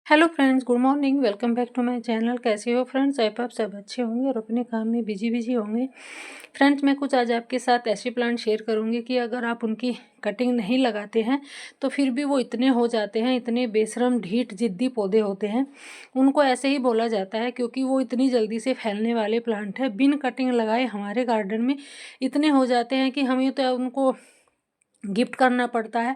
Hello friends, good morning. Welcome back to my channel. कैसे हो friends? I hope आप सब अच्छे होंगे और अपने काम में बिजी होंगे। फ्रेंड्स, मैं कुछ आज आपके साथ ऐसे प्लांट शेयर करूंगी कि अगर आप उनकी कटिंग नहीं लगाते हैं तो फिर भी वो इतने हो जाते हैं, इतने बेशरम ढीठ जिद्दी पौधे होते हैं। उनको ऐसे ही बोला जाता है क्योंकि वो इतनी जल्दी से फैलने वाले प्लांट है। बिन कटिंग लगाए हमारे गार्डन में इतने हो जाते हैं कि हमें तो उनको गिफ्ट करना पड़ता है,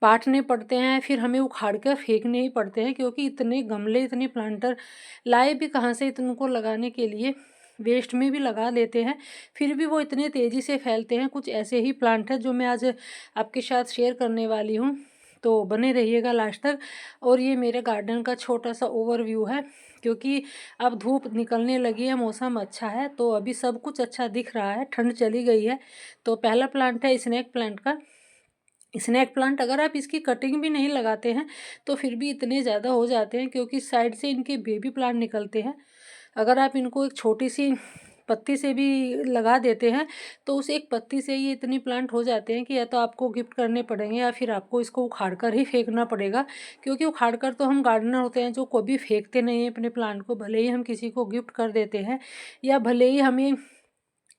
बाँटने पड़ते हैं, फिर हमें उखाड़ कर फेंकने ही पड़ते हैं क्योंकि इतने गमले, इतने प्लांटर लाए भी कहाँ से इनको लगाने के लिए, वेस्ट में भी लगा देते हैं, फिर भी वो इतने तेज़ी से फैलते हैं। कुछ ऐसे ही प्लांट हैं जो मैं आज आपके साथ शेयर करने वाली हूँ, तो बने रहिएगा लास्ट तक। और ये मेरे गार्डन का छोटा सा ओवरव्यू है क्योंकि अब धूप निकलने लगी है, मौसम अच्छा है, तो अभी सब कुछ अच्छा दिख रहा है, ठंड चली गई है। तो पहला प्लांट है स्नेक प्लांट का। स्नैक प्लांट अगर आप इसकी कटिंग भी नहीं लगाते हैं तो फिर भी इतने ज़्यादा हो जाते हैं क्योंकि साइड से इनके बेबी प्लांट निकलते हैं। अगर आप इनको एक छोटी सी पत्ती से भी लगा देते हैं तो उस एक पत्ती से ये इतनी प्लांट हो जाते हैं कि या तो आपको गिफ्ट करने पड़ेंगे या फिर आपको इसको उखाड़ कर ही फेंकना पड़ेगा। क्योंकि उखाड़ कर तो हम गार्डनर होते हैं जो कभी फेंकते नहीं हैं अपने प्लांट को, भले ही हम किसी को गिफ्ट कर देते हैं या भले ही हमें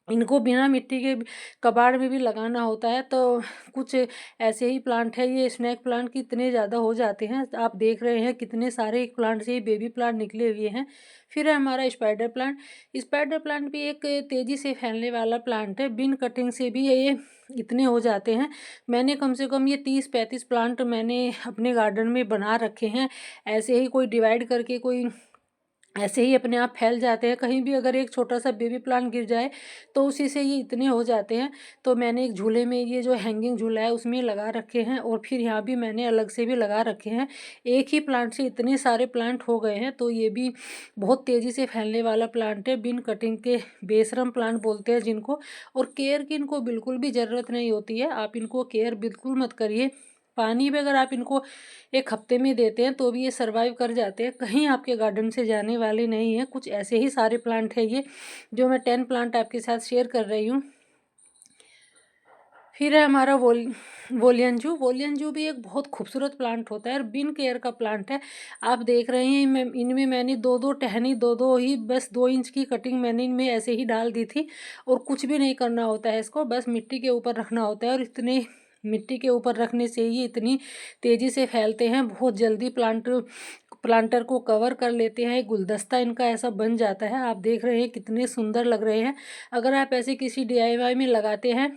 इनको बिना मिट्टी के कबाड़ में भी लगाना होता है। तो कुछ ऐसे ही प्लांट है, ये स्नैक प्लांट की इतने ज़्यादा हो जाते हैं। आप देख रहे हैं कितने सारे एक प्लांट से ही बेबी प्लांट निकले हुए हैं। फिर है हमारा स्पाइडर प्लांट। स्पाइडर प्लांट भी एक तेज़ी से फैलने वाला प्लांट है। बिन कटिंग से भी ये इतने हो जाते हैं। मैंने कम से कम ये 30-35 प्लांट मैंने अपने गार्डन में बना रखे हैं। ऐसे ही कोई डिवाइड करके, कोई ऐसे ही अपने आप फैल जाते हैं। कहीं भी अगर एक छोटा सा बेबी प्लांट गिर जाए तो उसी से ये इतने हो जाते हैं। तो मैंने एक झूले में, ये जो हैंगिंग झूला है उसमें लगा रखे हैं और फिर यहाँ भी मैंने अलग से भी लगा रखे हैं। एक ही प्लांट से इतने सारे प्लांट हो गए हैं। तो ये भी बहुत तेज़ी से फैलने वाला प्लांट है, बिन कटिंग के बेशरम प्लांट बोलते हैं जिनको। और केयर की इनको बिल्कुल भी ज़रूरत नहीं होती है, आप इनको केयर बिल्कुल मत करिए। पानी भी अगर आप इनको एक हफ्ते में देते हैं तो भी ये सर्वाइव कर जाते हैं, कहीं आपके गार्डन से जाने वाले नहीं हैं। कुछ ऐसे ही सारे प्लांट है ये जो मैं 10 प्लांट आपके साथ शेयर कर रही हूँ। फिर है हमारा वोलियंजू। वोलियंजू भी एक बहुत खूबसूरत प्लांट होता है और बिन केयर का प्लांट है। आप देख रहे हैं इनमें मैंने दो दो टहनी, दो ही बस 2 इंच की कटिंग मैंने इनमें ऐसे ही डाल दी थी। और कुछ भी नहीं करना होता है इसको, बस मिट्टी के ऊपर रखना होता है। और इतने मिट्टी के ऊपर रखने से ये इतनी तेज़ी से फैलते हैं, बहुत जल्दी प्लांटर को कवर कर लेते हैं। गुलदस्ता इनका ऐसा बन जाता है। आप देख रहे हैं कितने सुंदर लग रहे हैं। अगर आप ऐसे किसी DIY में लगाते हैं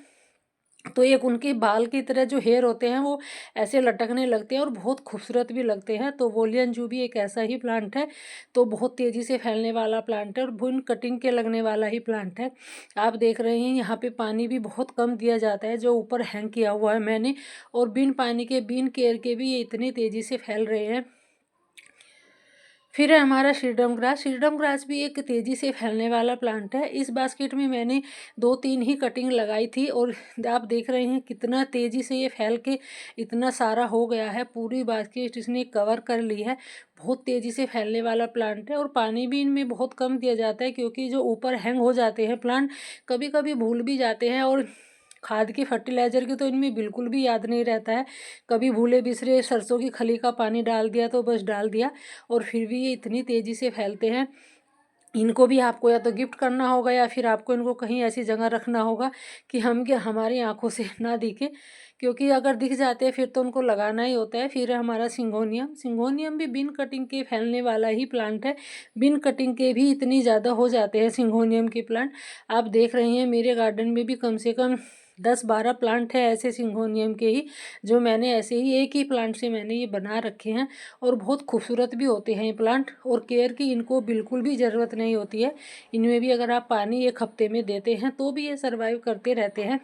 तो एक उनके बाल की तरह जो हेयर होते हैं वो ऐसे लटकने लगते हैं और बहुत खूबसूरत भी लगते हैं। तो वोलियन जू भी एक ऐसा ही प्लांट है, तो बहुत तेज़ी से फैलने वाला प्लांट है और बुन कटिंग के लगने वाला ही प्लांट है। आप देख रहे हैं यहाँ पे पानी भी बहुत कम दिया जाता है जो ऊपर हैंग किया हुआ है मैंने। और बिन पानी के, बिन केयर के भी ये इतनी तेज़ी से फैल रहे हैं। फिर है हमारा श्रीडम ग्रास। श्रीडम ग्रास भी एक तेज़ी से फैलने वाला प्लांट है। इस बास्केट में मैंने 2-3 ही कटिंग लगाई थी और आप देख रहे हैं कितना तेज़ी से ये फैल के इतना सारा हो गया है। पूरी बास्केट इसने कवर कर ली है। बहुत तेज़ी से फैलने वाला प्लांट है और पानी भी इनमें बहुत कम दिया जाता है क्योंकि जो ऊपर हैंग हो जाते हैं प्लांट, कभी कभी भूल भी जाते हैं। और खाद की, फर्टिलाइज़र की तो इनमें बिल्कुल भी याद नहीं रहता है। कभी भूले बिसरे सरसों की खली का पानी डाल दिया तो बस डाल दिया, और फिर भी ये इतनी तेज़ी से फैलते हैं। इनको भी आपको या तो गिफ्ट करना होगा या फिर आपको इनको कहीं ऐसी जगह रखना होगा कि हम क्या हमारी आंखों से ना दिखे, क्योंकि अगर दिख जाते हैं फिर तो उनको लगाना ही होता है। फिर है हमारा सिंगोनियम। सिंगोनियम भी बिन कटिंग के फैलने वाला ही प्लांट है। बिन कटिंग के भी इतनी ज़्यादा हो जाते हैं सिंगोनियम के प्लांट। आप देख रहे हैं मेरे गार्डन में भी कम से कम 10-12 प्लांट है ऐसे सिंगोनियम के ही, जो मैंने ऐसे ही एक ही प्लांट से मैंने ये बना रखे हैं। और बहुत खूबसूरत भी होते हैं ये प्लांट और केयर की इनको बिल्कुल भी ज़रूरत नहीं होती है। इनमें भी अगर आप पानी एक हफ्ते में देते हैं तो भी ये सर्वाइव करते रहते हैं।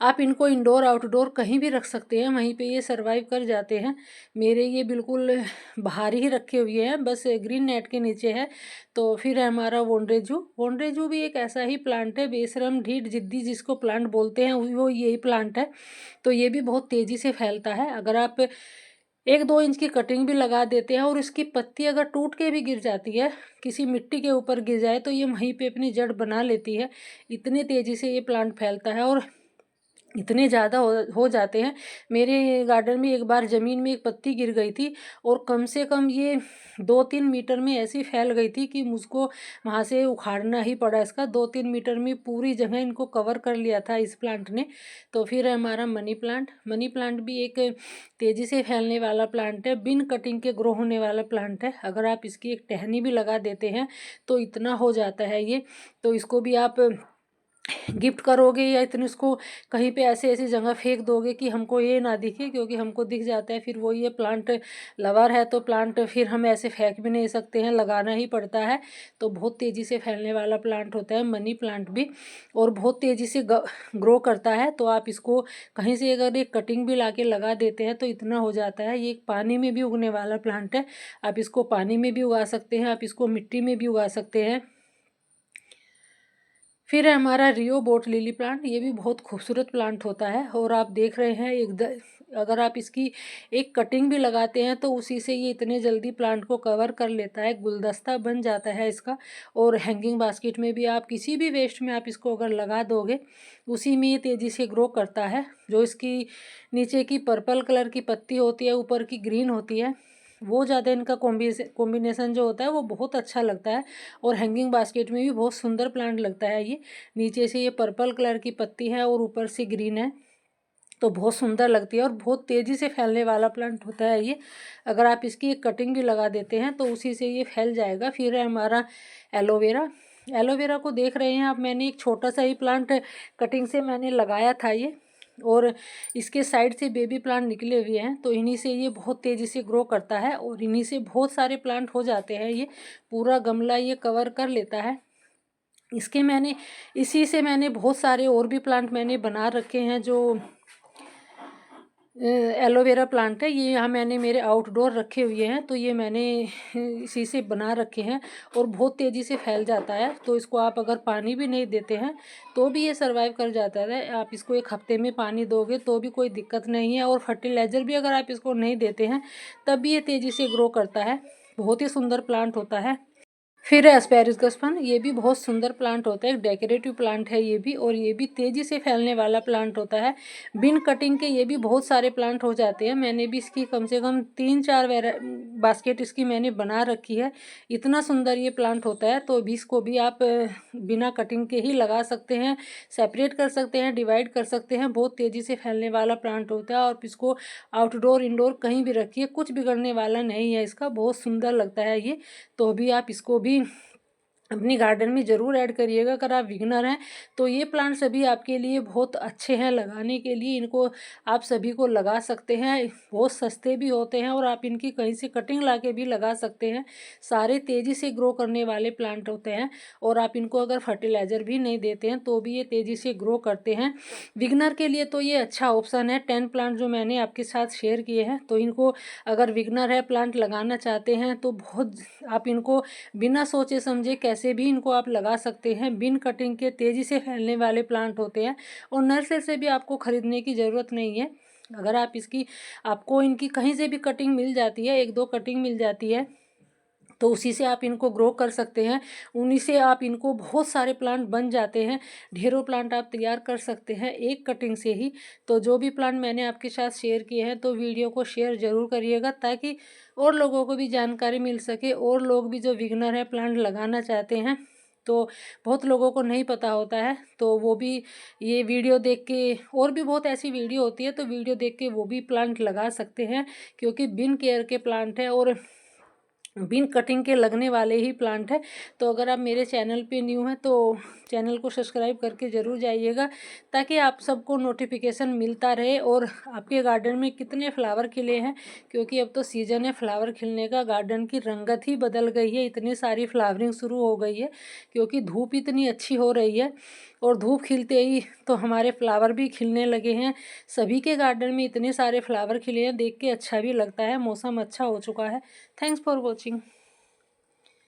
आप इनको इंडोर आउटडोर कहीं भी रख सकते हैं, वहीं पे ये सर्वाइव कर जाते हैं। मेरे ये बिल्कुल बाहर ही रखे हुए हैं, बस ग्रीन नेट के नीचे है। तो फिर है हमारा वोंड्रेजू। वोंड्रेजू भी एक ऐसा ही प्लांट है, बेशरम ढीठ जिद्दी जिसको प्लांट बोलते हैं वो यही प्लांट है। तो ये भी बहुत तेज़ी से फैलता है। अगर आप 1-2 इंच की कटिंग भी लगा देते हैं और इसकी पत्ती अगर टूट के भी गिर जाती है, किसी मिट्टी के ऊपर गिर जाए, तो ये वहीं पे अपनी जड़ बना लेती है। इतनी तेज़ी से ये प्लांट फैलता है। और इतने ज़्यादा हो जाते हैं। मेरे गार्डन में एक बार ज़मीन में एक पत्ती गिर गई थी और कम से कम ये 2-3 मीटर में ऐसी फैल गई थी कि मुझको वहाँ से उखाड़ना ही पड़ा इसका। 2-3 मीटर में पूरी जगह इनको कवर कर लिया था इस प्लांट ने। तो फिर हमारा मनी प्लांट भी एक तेज़ी से फैलने वाला प्लांट है, बिन कटिंग के ग्रो होने वाला प्लांट है। अगर आप इसकी एक टहनी भी लगा देते हैं तो इतना हो जाता है ये। तो इसको भी आप गिफ्ट करोगे या इतने इसको कहीं पे ऐसे ऐसी जगह फेंक दोगे कि हमको ये ना दिखे, क्योंकि हमको दिख जाता है फिर वो ये प्लांट लवर है तो प्लांट फिर हम ऐसे फेंक भी नहीं सकते हैं, लगाना ही पड़ता है। तो बहुत तेज़ी से फैलने वाला प्लांट होता है मनी प्लांट भी, और बहुत तेज़ी से ग्रो करता है। तो आप इसको कहीं से अगर एक कटिंग भी ला के लगा देते हैं तो इतना हो जाता है। ये पानी में भी उगने वाला प्लांट है, आप इसको पानी में भी उगा सकते हैं, आप इसको मिट्टी में भी उगा सकते हैं। फिर है हमारा रियो बोट लिली प्लांट। ये भी बहुत खूबसूरत प्लांट होता है और आप देख रहे हैं अगर आप इसकी एक कटिंग भी लगाते हैं तो उसी से ये इतने जल्दी प्लांट को कवर कर लेता है, गुलदस्ता बन जाता है इसका। और हैंगिंग बास्केट में भी आप किसी भी वेस्ट में आप इसको अगर लगा दोगे उसी में ये तेज़ी से ग्रो करता है। जो इसकी नीचे की पर्पल कलर की पत्ती होती है, ऊपर की ग्रीन होती है, वो ज़्यादा इनका कॉम्बिनेशन जो होता है वो बहुत अच्छा लगता है। और हैंगिंग बास्केट में भी बहुत सुंदर प्लांट लगता है ये। नीचे से ये पर्पल कलर की पत्ती है और ऊपर से ग्रीन है, तो बहुत सुंदर लगती है और बहुत तेज़ी से फैलने वाला प्लांट होता है ये। अगर आप इसकी एक कटिंग भी लगा देते हैं तो उसी से ये फैल जाएगा। फिर है हमारा एलोवेरा। एलोवेरा को देख रहे हैं आप, मैंने एक छोटा सा ही प्लांट कटिंग से मैंने लगाया था ये, और इसके साइड से बेबी प्लांट निकले हुए हैं। तो इन्हीं से ये बहुत तेज़ी से ग्रो करता है और इन्हीं से बहुत सारे प्लांट हो जाते हैं। ये पूरा गमला ये कवर कर लेता है। इसी से मैंने बहुत सारे और भी प्लांट मैंने बना रखे हैं। जो एलोवेरा प्लांट है ये यहाँ मैंने मेरे आउटडोर रखे हुए हैं, तो ये मैंने इसी से बना रखे हैं और बहुत तेज़ी से फैल जाता है। तो इसको आप अगर पानी भी नहीं देते हैं तो भी ये सर्वाइव कर जाता है। आप इसको एक हफ्ते में पानी दोगे तो भी कोई दिक्कत नहीं है, और फर्टिलाइज़र भी अगर आप इसको नहीं देते हैं तब भी ये तेज़ी से ग्रो करता है। बहुत ही सुंदर प्लांट होता है। फिर है एस्पेरिगस फन। ये भी बहुत सुंदर प्लांट होता है, एक डेकोरेटिव प्लांट है ये भी, और ये भी तेज़ी से फैलने वाला प्लांट होता है। बिन कटिंग के ये भी बहुत सारे प्लांट हो जाते हैं। मैंने भी इसकी कम से कम 3-4 बास्केट इसकी मैंने बना रखी है। इतना सुंदर ये प्लांट होता है। तो भी इसको भी आप बिना कटिंग के ही लगा सकते हैं, सेपरेट कर सकते हैं, डिवाइड कर सकते हैं। बहुत तेज़ी से फैलने वाला प्लांट होता है और इसको आउटडोर इंडोर कहीं भी रखिए, कुछ बिगड़ने वाला नहीं है इसका, बहुत सुंदर लगता है ये। तो भी आप इसको भी अपनी गार्डन में ज़रूर ऐड करिएगा। अगर आप बिगनर हैं तो ये प्लांट सभी आपके लिए बहुत अच्छे हैं लगाने के लिए। इनको आप सभी को लगा सकते हैं, बहुत सस्ते भी होते हैं और आप इनकी कहीं से कटिंग ला के भी लगा सकते हैं। सारे तेज़ी से ग्रो करने वाले प्लांट होते हैं और आप इनको अगर फर्टिलाइज़र भी नहीं देते हैं तो भी ये तेज़ी से ग्रो करते हैं। बिगनर के लिए तो ये अच्छा ऑप्शन है। 10 प्लांट जो मैंने आपके साथ शेयर किए हैं, तो इनको अगर बिगनर है, प्लांट लगाना चाहते हैं तो बहुत आप इनको बिना सोचे समझे कैसे भी इनको आप लगा सकते हैं। बिन कटिंग के तेज़ी से फैलने वाले प्लांट होते हैं और नर्सरी से भी आपको ख़रीदने की ज़रूरत नहीं है। अगर आप आपको इनकी कहीं से भी कटिंग मिल जाती है, 1-2 कटिंग मिल जाती है, तो उसी से आप इनको ग्रो कर सकते हैं। उन्हीं से आप इनको बहुत सारे प्लांट बन जाते हैं, ढेरों प्लांट आप तैयार कर सकते हैं एक कटिंग से ही। तो जो भी प्लांट मैंने आपके साथ शेयर किए हैं तो वीडियो को शेयर ज़रूर करिएगा, ताकि और लोगों को भी जानकारी मिल सके, और लोग भी जो बिगनर है प्लांट लगाना चाहते हैं। तो बहुत लोगों को नहीं पता होता है, तो वो भी ये वीडियो देख के, और भी बहुत ऐसी वीडियो होती है तो वीडियो देख के वो भी प्लांट लगा सकते हैं, क्योंकि बिन केयर के प्लांट है और बिन कटिंग के लगने वाले ही प्लांट है। तो अगर आप मेरे चैनल पे न्यू हैं तो चैनल को सब्सक्राइब करके ज़रूर जाइएगा, ताकि आप सबको नोटिफिकेशन मिलता रहे। और आपके गार्डन में कितने फ्लावर खिले हैं, क्योंकि अब तो सीज़न है फ्लावर खिलने का, गार्डन की रंगत ही बदल गई है, इतनी सारी फ्लावरिंग शुरू हो गई है, क्योंकि धूप इतनी अच्छी हो रही है। और धूप खिलते ही तो हमारे फ्लावर भी खिलने लगे हैं। सभी के गार्डन में इतने सारे फ्लावर खिले हैं, देख के अच्छा भी लगता है, मौसम अच्छा हो चुका है। Thanks for watching.